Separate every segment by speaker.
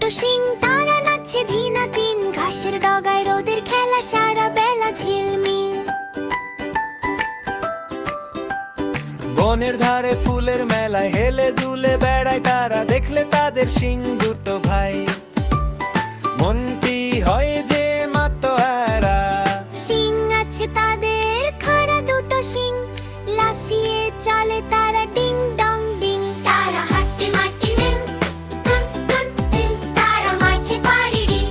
Speaker 1: দুটো শিং, তারা নাচছে ধিনা তিন। ঘাসের ডগায় রোদের খেলা, সারা বেলা ঝিলমিল।
Speaker 2: বনের ধারে ফুলের মেলায় হেলে দুলে বেড়ায় তারা, দেখলে তাদের শিং দুটো ভাই মনটি হয় যে মাতোয়ারা।
Speaker 1: শিং আছে তাদের খাড়া দুটো শিং, লাফিয়ে চলে তারা ডিং ডং ডিং। তারা হাঁটতে মাটি মিল, টুন টুন টিং, তারা মাঠে পাড়ি ডিং।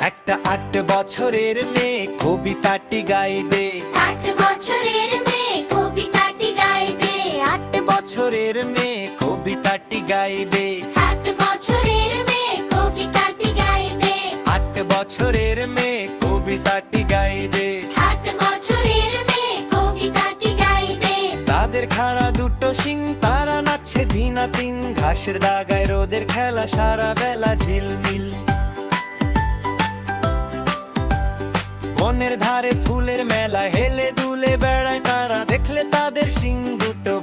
Speaker 2: একটা 8 বছরের মেয়ে কবিতাটি গাইবে,
Speaker 1: 8 বছরের মেয়ে কবিতাটি গাইবে।
Speaker 2: 8 বছরের মেয়ে কবিতাটি গাইবে,
Speaker 1: 8 বছরের মেয়ে কবিতাটি গাইবে।
Speaker 2: 8 বছরের মেয়ে কবিতাটি গাইবে।
Speaker 1: 8 বছরের মেয়ে কবিতাটি গাইবে।
Speaker 2: তাদের খাড়া দুটো শিং, তারা নাচছে ধিনা তিন। ঘাসের ডাগায় রোদের খেলা, সারা বেলা ঝিলমিল। বনের ধারে ফুলের মেলা, হেলে দুলে বেড়ায় তারা, দেখলে তাদের শিং দুটো